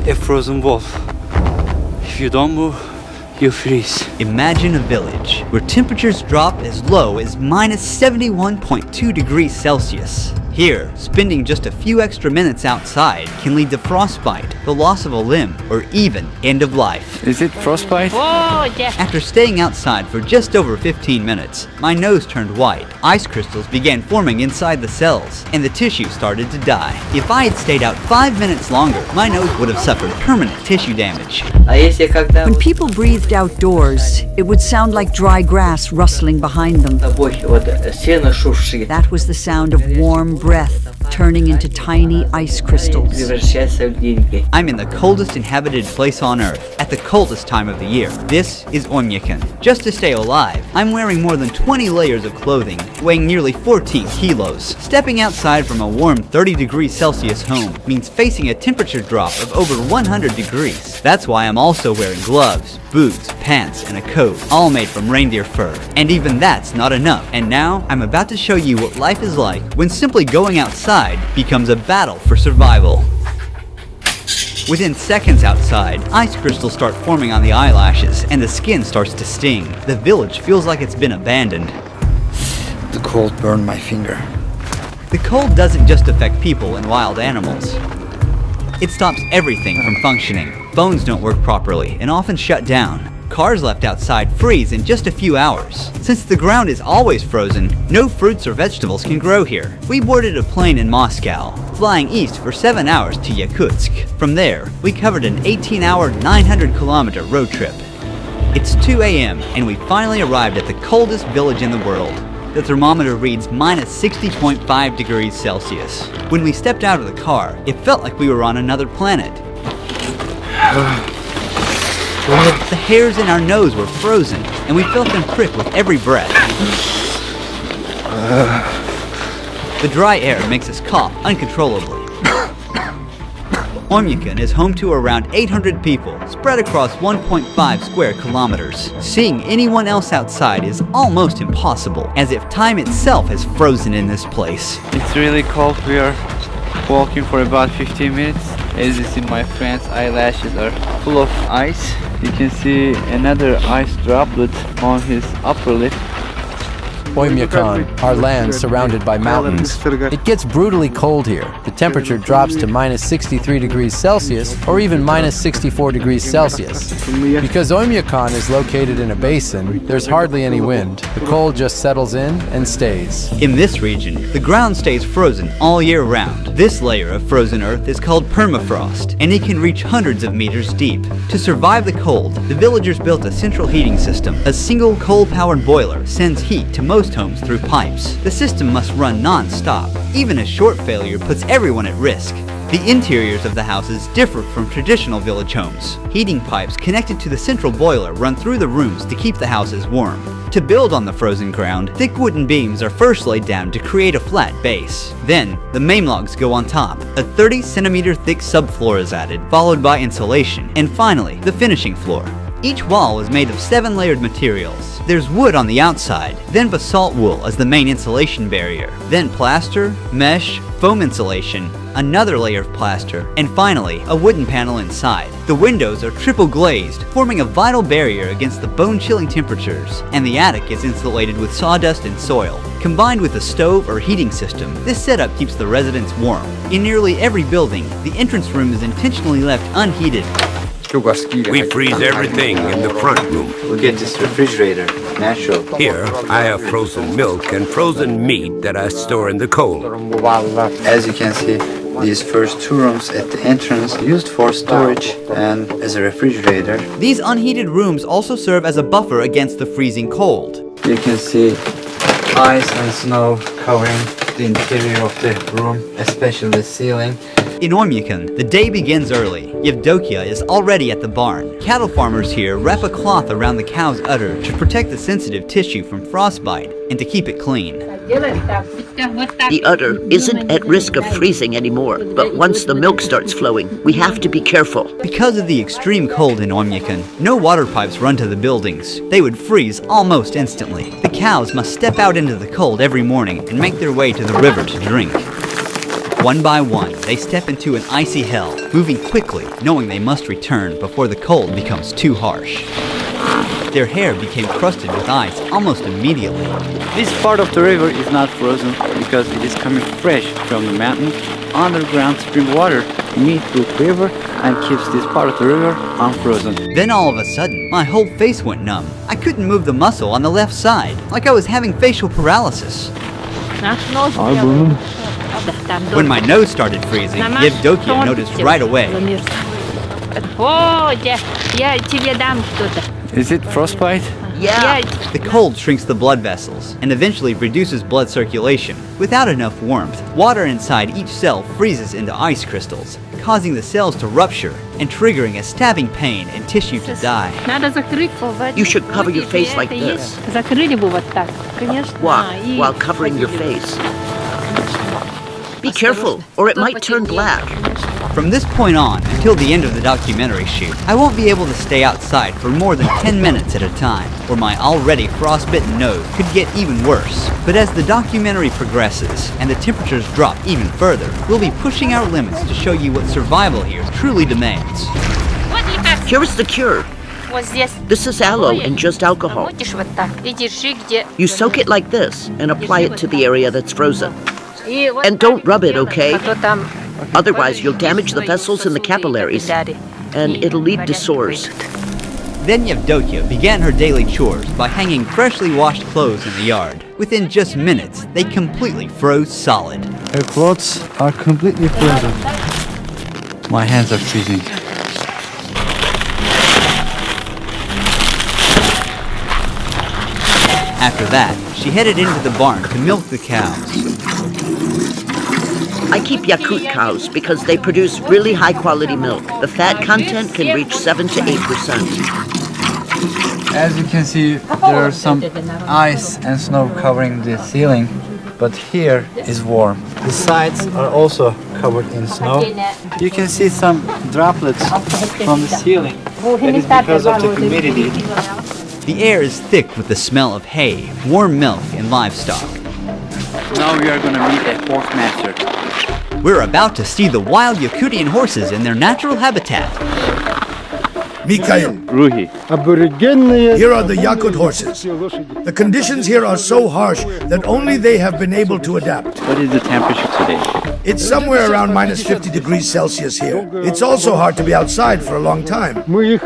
a frozen wall. If you don't move, you freeze. Imagine a village where temperatures drop as low as minus 71.2 degrees Celsius. Here, spending just a few extra minutes outside can lead to frostbite, the loss of a limb, or even end of life. Is it frostbite? Oh, yeah. After staying outside for just over 15 minutes, my nose turned white. Ice crystals began forming inside the cells, and the tissue started to die. If I had stayed out 5 minutes longer, my nose would have suffered permanent tissue damage. When people breathed outdoors, it would sound like dry grass rustling behind them. That was the sound of warm breath turning into tiny ice crystals. I'm in the coldest inhabited place on Earth, at the coldest time of the year. This is Oymyakon. Just to stay alive, I'm wearing more than 20 layers of clothing, weighing nearly 14 kilos. Stepping outside from a warm 30 degrees Celsius home means facing a temperature drop of over 100 degrees. That's why I'm also wearing gloves, boots, pants, and a coat, all made from reindeer fur. And even that's not enough. And now, I'm about to show you what life is like when simply going outside becomes a battle for survival. Within seconds outside, ice crystals start forming on the eyelashes, and the skin starts to sting. The village feels like it's been abandoned. The cold burned my finger. The cold doesn't just affect people and wild animals. It stops everything from functioning. Phones don't work properly and often shut down. Cars left outside freeze in just a few hours. Since the ground is always frozen, no fruits or vegetables can grow here. We boarded a plane in Moscow, flying east for 7 hours to Yakutsk. From there, we covered an 18-hour, 900-kilometer road trip. It's 2 a.m. and we finally arrived at the coldest village in the world. The thermometer reads minus 60.5 degrees Celsius. When we stepped out of the car, it felt like we were on another planet. The hairs in our nose were frozen, and we felt them prick with every breath. The dry air makes us cough uncontrollably. Oymyakon is home to around 800 people, spread across 1.5 square kilometers. Seeing anyone else outside is almost impossible, as if time itself has frozen in this place. It's really cold. We are walking for about 15 minutes. As you see, my friend's eyelashes are full of ice. You can see another ice droplet on his upper lip. Oymyakon, our land surrounded by mountains. It gets brutally cold here. The temperature drops to minus 63 degrees Celsius or even minus 64 degrees Celsius. Because Oymyakon is located in a basin, there's hardly any wind. The cold just settles in and stays. In this region, the ground stays frozen all year round. This layer of frozen earth is called permafrost, and it can reach hundreds of meters deep. To survive the cold, the villagers built a central heating system. A single coal-powered boiler sends heat to most homes through pipes. The system must run non-stop. Even a short failure puts everyone at risk. The interiors of the houses differ from traditional village homes. Heating pipes connected to the central boiler run through the rooms to keep the houses warm. To build on the frozen ground, thick wooden beams are first laid down to create a flat base. Then, the main logs go on top. A 30-centimeter thick subfloor is added, followed by insulation, and finally, the finishing floor. Each wall is made of 7-layered materials. There's wood on the outside, then basalt wool as the main insulation barrier, then plaster, mesh, foam insulation, another layer of plaster, and finally, a wooden panel inside. The windows are triple glazed, forming a vital barrier against the bone-chilling temperatures, and the attic is insulated with sawdust and soil. Combined with a stove or heating system, this setup keeps the residents warm. In nearly every building, the entrance room is intentionally left unheated. We freeze everything in the front room. We'll get this refrigerator, natural. Here, I have frozen milk and frozen meat that I store in the cold. As you can see, these first 2 rooms at the entrance used for storage and as a refrigerator. These unheated rooms also serve as a buffer against the freezing cold. You can see ice and snow covering the interior of the room, especially the ceiling. In Oymyakon, the day begins early. Yevdokia is already at the barn. Cattle farmers here wrap a cloth around the cow's udder to protect the sensitive tissue from frostbite and to keep it clean. The udder isn't at risk of freezing anymore, but once the milk starts flowing, we have to be careful. Because of the extreme cold in Oymyakon, no water pipes run to the buildings. They would freeze almost instantly. The cows must step out into the cold every morning and make their way to the river to drink. One by one, they step into an icy hell, moving quickly, knowing they must return before the cold becomes too harsh. Their hair became crusted with ice almost immediately. This part of the river is not frozen because it is coming fresh from the mountain. Underground spring water meets with river and keeps this part of the river unfrozen. Then all of a sudden, my whole face went numb. I couldn't move the muscle on the left side, like I was having facial paralysis. When my nose started freezing, Yevdokia noticed right away. Is it frostbite? Yeah. The cold shrinks the blood vessels and eventually reduces blood circulation. Without enough warmth, water inside each cell freezes into ice crystals, causing the cells to rupture and triggering a stabbing pain and tissue to die. You should cover your face like this. While covering your face. Be careful, or it might turn black. From this point on, until the end of the documentary shoot, I won't be able to stay outside for more than 10 minutes at a time, or my already frostbitten nose could get even worse. But as the documentary progresses, and the temperatures drop even further, we'll be pushing our limits to show you what survival here truly demands. Here is the cure. This is aloe and just alcohol. You soak it like this, and apply it to the area that's frozen. And don't rub it, okay? Otherwise, you'll damage the vessels in the capillaries, and it'll lead to sores. Then Yevdokia began her daily chores by hanging freshly washed clothes in the yard. Within just minutes, they completely froze solid. Her clothes are completely frozen. My hands are freezing. After that, she headed into the barn to milk the cows. I keep Yakut cows because they produce really high-quality milk. The fat content can reach 7 to 8%. As you can see, there are some ice and snow covering the ceiling, but here is warm. The sides are also covered in snow. You can see some droplets from the ceiling. That is because of the humidity. The air is thick with the smell of hay, warm milk, and livestock. Now we are going to meet a horse master. We're about to see the wild Yakutian horses in their natural habitat. Mikhail, Ruhi. here are the Yakut horses. The conditions here are so harsh that only they have been able to adapt. What is the temperature today? It's somewhere around minus 50 degrees Celsius here. It's also hard to be outside for a long time. We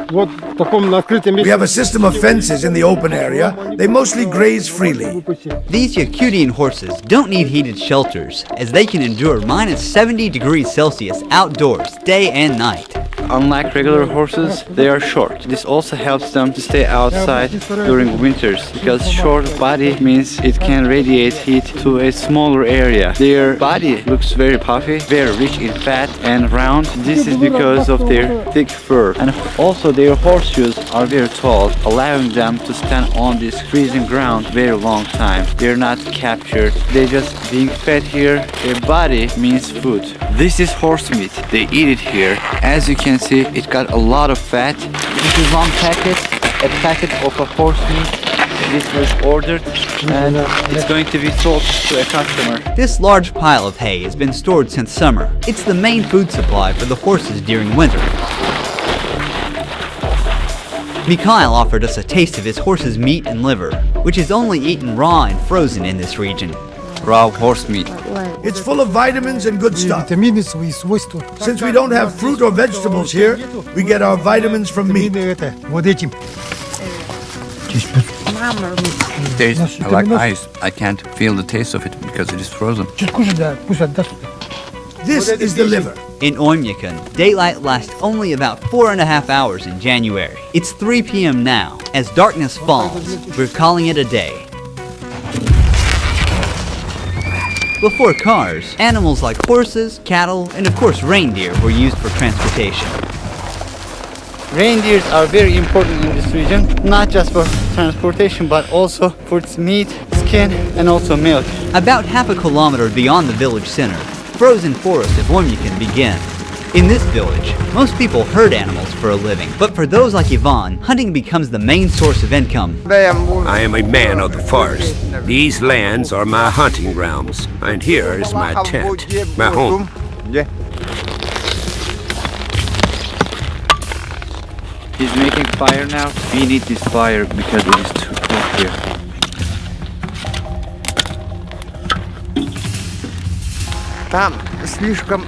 have a system of fences in the open area. They mostly graze freely. These Yakutian horses don't need heated shelters, as they can endure minus 70 degrees Celsius outdoors day and night. Unlike regular horses, they are short. This also helps them to stay outside during winters, because short body means it can radiate heat to a smaller area. Their body looks very puffy, very rich in fat and round. This is because of their thick fur. And also their horseshoes are very tall, allowing them to stand on this freezing ground very long time. They're not captured. They're just being fed here. Their body means food. This is horse meat. They eat it here. As you can see, it got a lot of fat. This is one packet, a packet of a horse meat. This was ordered and it's going to be sold to a customer. This large pile of hay has been stored since summer. It's the main food supply for the horses during winter. Mikhail offered us a taste of his horse's meat and liver, which is only eaten raw and frozen in this region. Raw horse meat. It's full of vitamins and good stuff. Since we don't have fruit or vegetables here, we get our vitamins from meat. Tastes like ice. I can't feel the taste of it because it is frozen. This is the liver. In Oymyakon, daylight lasts only about 4.5 hours in January. It's 3 p.m. now. As darkness falls, we're calling it a day. Before cars, animals like horses, cattle, and of course reindeer were used for transportation. Reindeers are very important in this region, not just for transportation, but also for its meat, skin, and also milk. About half a kilometer beyond the village center, frozen forest of Oymyakon begins. In this village, most people herd animals for a living, but for those like Ivan, hunting becomes the main source of income. I am a man of the forest. These lands are my hunting grounds, and here is my tent, my home. He's making fire now. We need this fire because it is too cold here.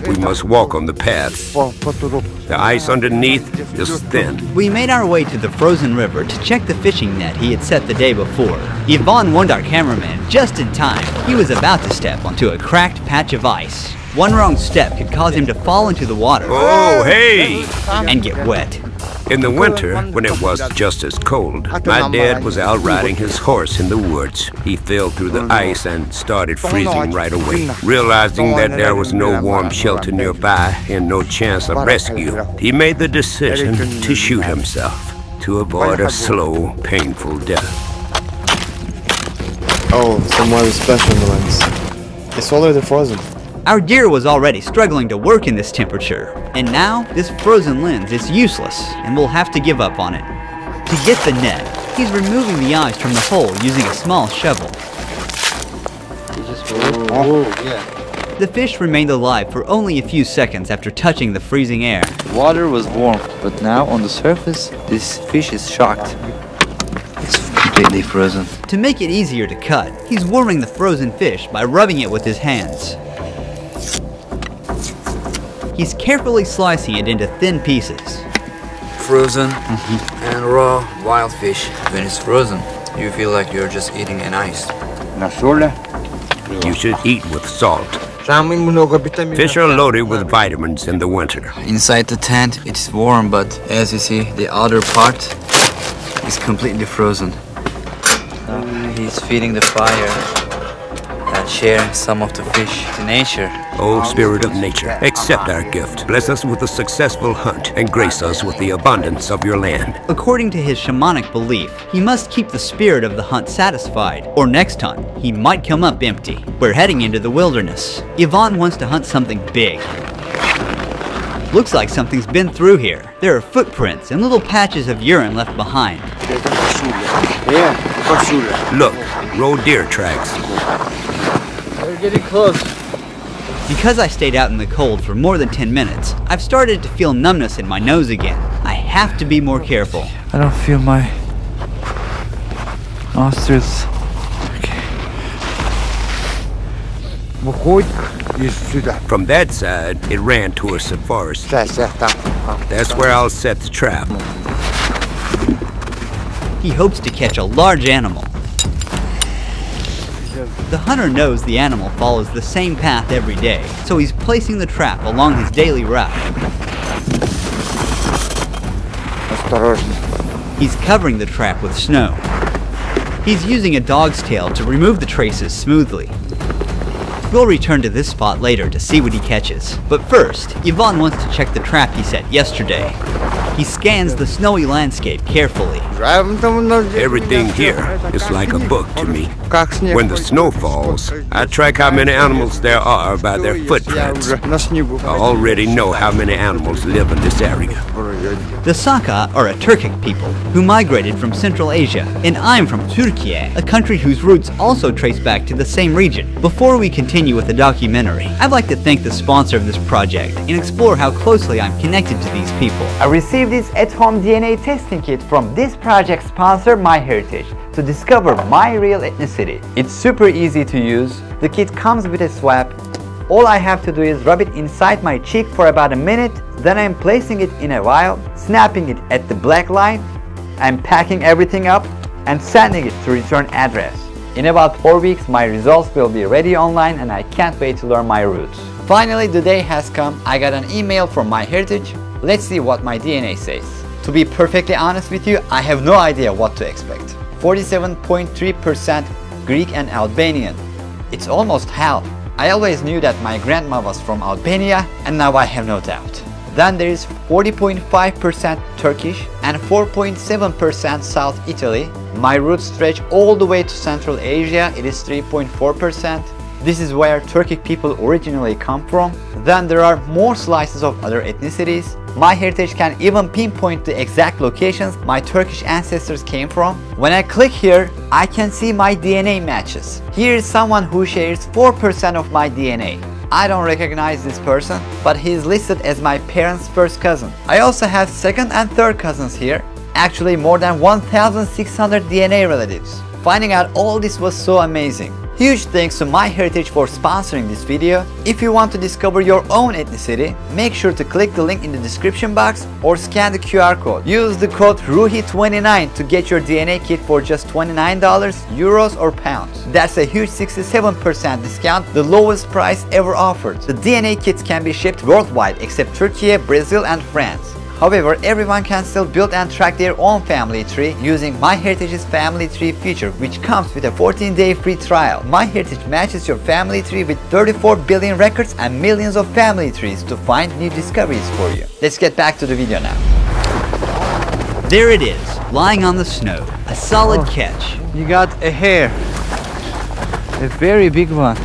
We must walk on the path. The ice underneath is thin. We made our way to the frozen river to check the fishing net he had set the day before. Ivan warned our cameraman just in time. He was about to step onto a cracked patch of ice. One wrong step could cause him to fall into the water. Oh, hey! And get wet. In the winter, when it was just as cold, my dad was out riding his horse in the woods. He fell through the ice and started freezing right away. Realizing that there was no warm shelter nearby and no chance of rescue, he made the decision to shoot himself to avoid a slow, painful death. Oh, some weather special ones. It's already frozen. Our gear was already struggling to work in this temperature, and now this frozen lens is useless and we'll have to give up on it. To get the net, he's removing the ice from the hole using a small shovel. The fish remained alive for only a few seconds after touching the freezing air. Water was warm, but now on the surface, this fish is shocked. It's completely frozen. To make it easier to cut, he's warming the frozen fish by rubbing it with his hands. He's carefully slicing it into thin pieces. Frozen and raw wild fish. When it's frozen, you feel like you're just eating an ice. You should eat with salt. Fish are loaded with vitamins in the winter. Inside the tent, it's warm, but as you see, the outer part is completely frozen. He's feeding the fire and sharing some of the fish to nature. O Spirit of nature, accept our gift. Bless us with a successful hunt and grace us with the abundance of your land. According to his shamanic belief, he must keep the spirit of the hunt satisfied, or next hunt, he might come up empty. We're heading into the wilderness. Ivan wants to hunt something big. Looks like something's been through here. There are footprints and little patches of urine left behind. Look, roe deer tracks. We're getting close. Because I stayed out in the cold for more than 10 minutes, I've started to feel numbness in my nose again. I have to be more careful. I don't feel my nostrils. From that side, it ran towards the forest. That's where I'll set the trap. He hopes to catch a large animal. The hunter knows the animal follows the same path every day, so he's placing the trap along his daily route. He's covering the trap with snow. He's using a dog's tail to remove the traces smoothly. We'll return to this spot later to see what he catches. But first, Ivan wants to check the trap he set yesterday. He scans the snowy landscape carefully. Everything here is like a book to me. When the snow falls, I track how many animals there are by their footprints. I already know how many animals live in this area. The Saka are a Turkic people who migrated from Central Asia, and I'm from Turkey, a country whose roots also trace back to the same region. Before we continue with the documentary, I'd like to thank the sponsor of this project and explore how closely I'm connected to these people. I received this at-home DNA testing kit from this project sponsor, MyHeritage, to discover my real ethnicity. It's super easy to use. The kit comes with a swab. All I have to do is rub it inside my cheek for about a minute, then I'm placing it in a vial, snapping it at the black line, I'm packing everything up and sending it to return address. In about 4 weeks, my results will be ready online and I can't wait to learn my roots. Finally, the day has come. I got an email from MyHeritage. Let's see what my DNA says. To be perfectly honest with you, I have no idea what to expect. 47.3% Greek and Albanian. It's almost half. I always knew that my grandma was from Albania, and now I have no doubt. Then there is 40.5% Turkish and 4.7% South Italy. My roots stretch all the way to Central Asia, it is 3.4%. This is where Turkic people originally come from. Then there are more slices of other ethnicities. MyHeritage can even pinpoint the exact locations my Turkish ancestors came from. When I click here, I can see my DNA matches. Here is someone who shares 4% of my DNA. I don't recognize this person, but he is listed as my parents' first cousin. I also have second and third cousins here. Actually, more than 1,600 DNA relatives. Finding out all this was so amazing. Huge thanks to MyHeritage for sponsoring this video. If you want to discover your own ethnicity, make sure to click the link in the description box or scan the QR code. Use the code RUHI29 to get your DNA kit for just $29, euros or pounds. That's a huge 67% discount, the lowest price ever offered. The DNA kits can be shipped worldwide except Turkey, Brazil and France. However, everyone can still build and track their own family tree using MyHeritage's family tree feature, which comes with a 14-day free trial. MyHeritage matches your family tree with 34 billion records and millions of family trees to find new discoveries for you. Let's get back to the video now. There it is, lying on the snow. A solid catch. You got a hare. A very big one.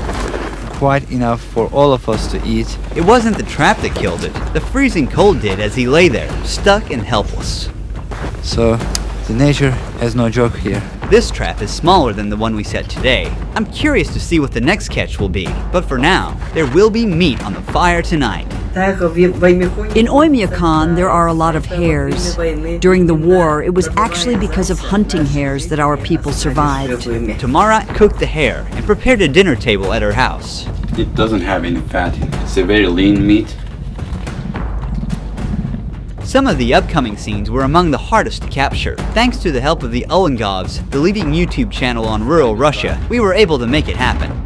Quite enough for all of us to eat. It wasn't the trap that killed it. The freezing cold did as he lay there, stuck and helpless. So, the nature has no joke here. This trap is smaller than the one we set today. I'm curious to see what the next catch will be. But for now, there will be meat on the fire tonight. In Oymyakon, there are a lot of hares. During the war, it was actually because of hunting hares that our people survived. Tamara cooked the hare and prepared a dinner table at her house. It doesn't have any fat in it. It's a very lean meat. Some of the upcoming scenes were among the hardest to capture. Thanks to the help of the Ulangovs, the leading YouTube channel on rural Russia, we were able to make it happen.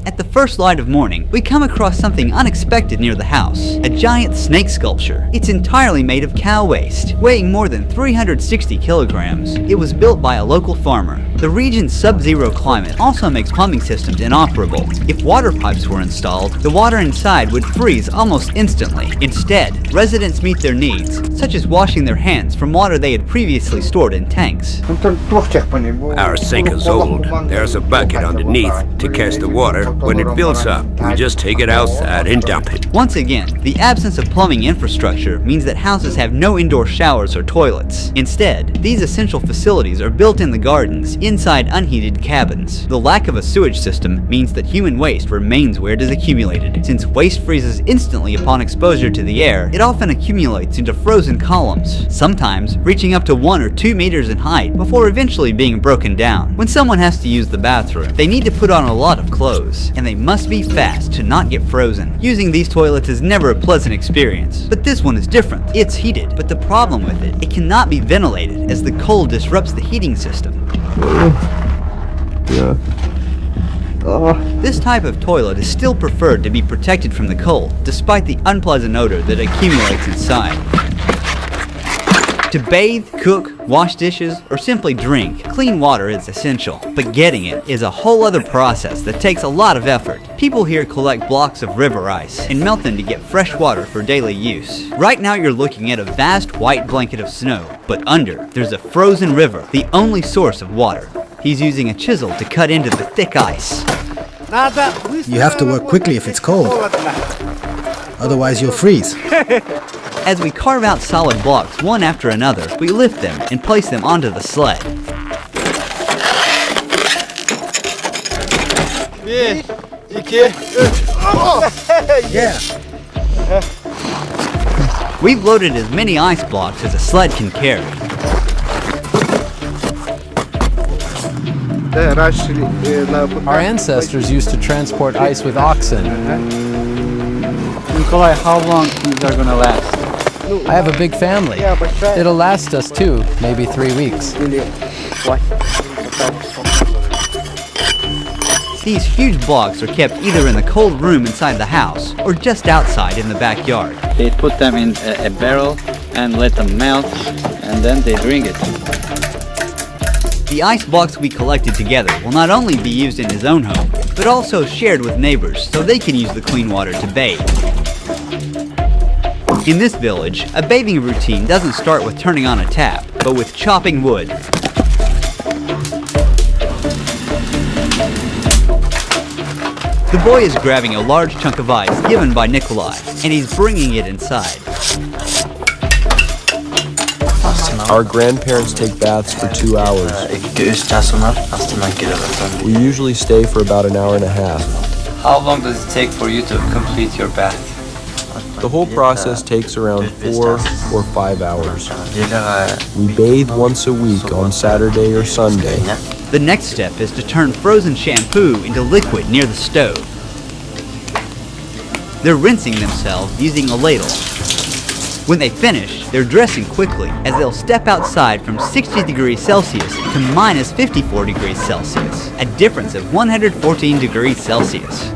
At the first light of morning, we come across something unexpected near the house. A giant snake sculpture. It's entirely made of cow waste, weighing more than 360 kilograms. It was built by a local farmer. The region's sub-zero climate also makes plumbing systems inoperable. If water pipes were installed, the water inside would freeze almost instantly. Instead, residents meet their needs, such as washing their hands from water they had previously stored in tanks. Our sink is old. There's a bucket underneath to catch the water. When it fills up, we just take it outside and dump it. Once again, the absence of plumbing infrastructure means that houses have no indoor showers or toilets. Instead, these essential facilities are built in the gardens, inside unheated cabins. The lack of a sewage system means that human waste remains where it is accumulated. Since waste freezes instantly upon exposure to the air, it often accumulates into frozen columns, sometimes reaching up to 1 or 2 meters in height before eventually being broken down. When someone has to use the bathroom, they need to put on a lot of clothes, and they must be fast to not get frozen. Using these toilets is never a pleasant experience, but this one is different. It's heated, but the problem with it cannot be ventilated as the cold disrupts the heating system. This type of toilet is still preferred to be protected from the cold, despite the unpleasant odor that accumulates inside. To bathe, cook, wash dishes, or simply drink, clean water is essential, but getting it is a whole other process that takes a lot of effort. People here collect blocks of river ice and melt them to get fresh water for daily use. Right now you're looking at a vast white blanket of snow, but under, there's a frozen river, the only source of water. He's using a chisel to cut into the thick ice. You have to work quickly if it's cold. Otherwise you'll freeze. As we carve out solid blocks one after another, we lift them and place them onto the sled. Yeah. We've loaded as many ice blocks as a sled can carry. Our ancestors used to transport ice with oxen. Nikolai, how long these are gonna last? I have a big family. It'll last us 2, maybe 3 weeks. These huge blocks are kept either in the cold room inside the house or just outside in the backyard. They put them in a barrel and let them melt, and then they drink it. The ice blocks we collected together will not only be used in his own home, but also shared with neighbors so they can use the clean water to bathe. In this village, a bathing routine doesn't start with turning on a tap, but with chopping wood. The boy is grabbing a large chunk of ice given by Nikolai, and he's bringing it inside. Our grandparents take baths for 2 hours. We usually stay for about an hour and a half. How long does it take for you to complete your bath? The whole process takes around 4 or 5 hours. We bathe once a week on Saturday or Sunday. The next step is to turn frozen shampoo into liquid near the stove. They're rinsing themselves using a ladle. When they finish, they're dressing quickly as they'll step outside from 60 degrees Celsius to minus 54 degrees Celsius, a difference of 114 degrees Celsius.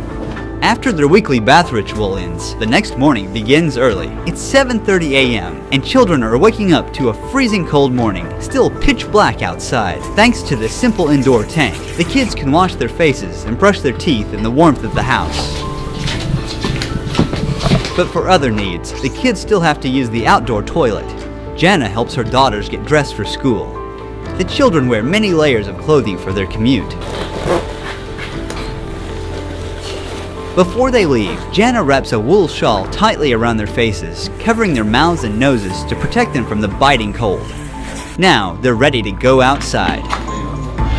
After their weekly bath ritual ends, the next morning begins early. It's 7:30 a.m. and children are waking up to a freezing cold morning, still pitch black outside. Thanks to this simple indoor tank, the kids can wash their faces and brush their teeth in the warmth of the house. But for other needs, the kids still have to use the outdoor toilet. Jana helps her daughters get dressed for school. The children wear many layers of clothing for their commute. Before they leave, Jana wraps a wool shawl tightly around their faces, covering their mouths and noses to protect them from the biting cold. Now, they're ready to go outside.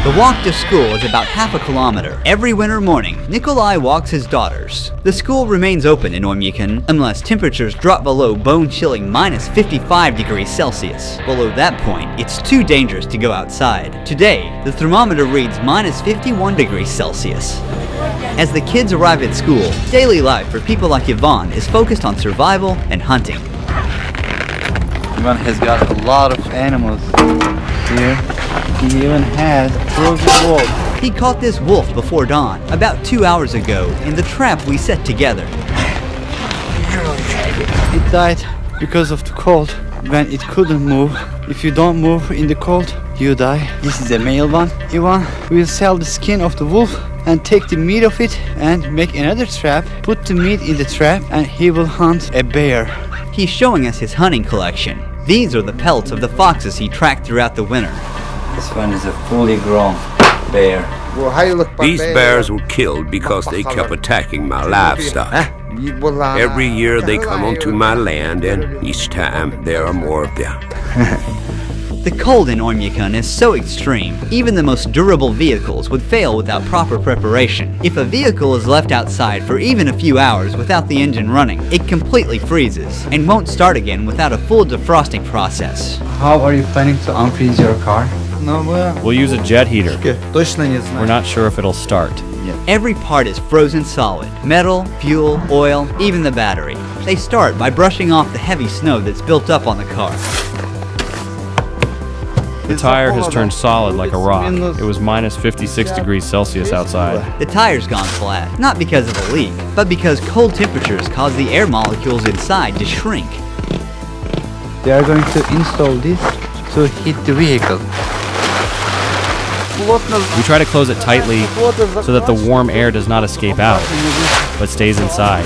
The walk to school is about half a kilometer. Every winter morning, Nikolai walks his daughters. The school remains open in Oymyakon unless temperatures drop below bone-chilling minus 55 degrees Celsius. Below that point, it's too dangerous to go outside. Today, the thermometer reads minus 51 degrees Celsius. As the kids arrive at school, daily life for people like Yvonne is focused on survival and hunting. Ivan has got a lot of animals here. He even has a frozen wolf. He caught this wolf before dawn, about 2 hours ago, in the trap we set together. It died because of the cold. When it couldn't move, if you don't move in the cold, you die. This is a male one. Ivan will sell the skin of the wolf and take the meat of it and make another trap, put the meat in the trap, and he will hunt a bear. He's showing us his hunting collection. These are the pelts of the foxes he tracked throughout the winter. This one is a fully grown bear. These bears were killed because they kept attacking my livestock. Every year they come onto my land, and each time there are more of them. The cold in Oymyakon is so extreme, even the most durable vehicles would fail without proper preparation. If a vehicle is left outside for even a few hours without the engine running, it completely freezes and won't start again without a full defrosting process. How are you planning to unfreeze your car? We'll use a jet heater. We're not sure if it'll start. Every part is frozen solid. Metal, fuel, oil, even the battery. They start by brushing off the heavy snow that's built up on the car. The tire has turned solid like a rock. It was minus 56 degrees Celsius outside. The tire's gone flat, not because of a leak, but because cold temperatures cause the air molecules inside to shrink. They are going to install this to heat the vehicle. We try to close it tightly so that the warm air does not escape out, but stays inside.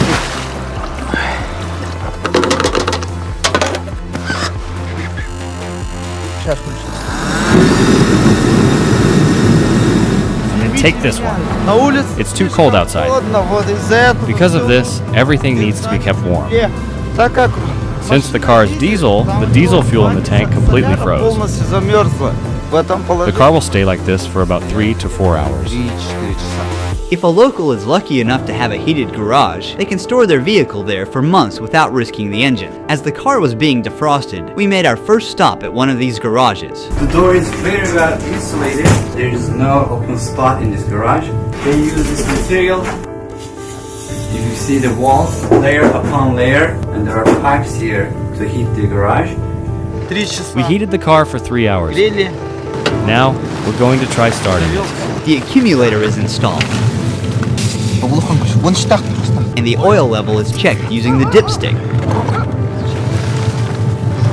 Take this one. It's too cold outside. Because of this, everything needs to be kept warm. Since the car is diesel, the diesel fuel in the tank completely froze. The car will stay like this for about 3 to 4 hours. If a local is lucky enough to have a heated garage, they can store their vehicle there for months without risking the engine. As the car was being defrosted, we made our first stop at one of these garages. The door is very well insulated. There is no open spot in this garage. They use this material. You see the walls, layer upon layer, and there are pipes here to heat the garage. We heated the car for 3 hours. Now, we're going to try starting it. The accumulator is installed, and the oil level is checked using the dipstick.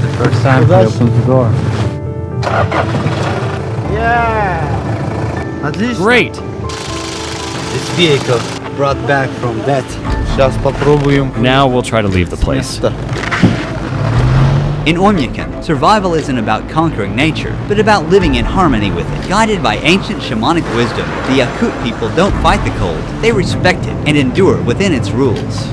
The first time we opened the door. Great! This vehicle brought back from death. Now we'll try to leave the place. In Oymyakon, survival isn't about conquering nature, but about living in harmony with it. Guided by ancient shamanic wisdom, the Yakut people don't fight the cold, they respect it and endure within its rules.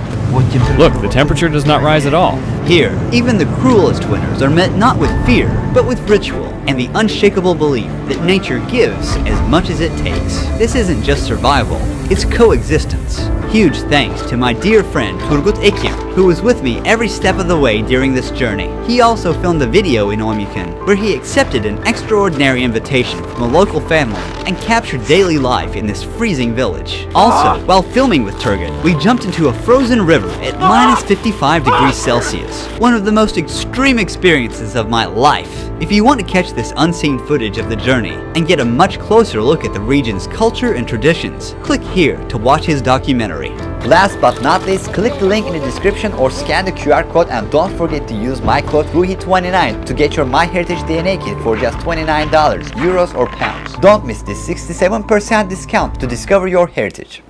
Look, the temperature does not rise at all. Here, even the cruelest winters are met not with fear, but with ritual and the unshakable belief that nature gives as much as it takes. This isn't just survival, it's coexistence. Huge thanks to my dear friend Turgut Ekim, who was with me every step of the way during this journey. He also filmed a video in Oymyakon where he accepted an extraordinary invitation from a local family and captured daily life in this freezing village. Also, while filming with Turgut, we jumped into a frozen river at minus 55 degrees Celsius, one of the most extreme experiences of my life. If you want to catch this unseen footage of the journey and get a much closer look at the region's culture and traditions, click here to watch his documentary. Last but not least, click the link in the description or scan the QR code, and don't forget to use my code RUHI29 to get your MyHeritage DNA kit for just $29, euros or pounds. Don't miss this 67% discount to discover your heritage.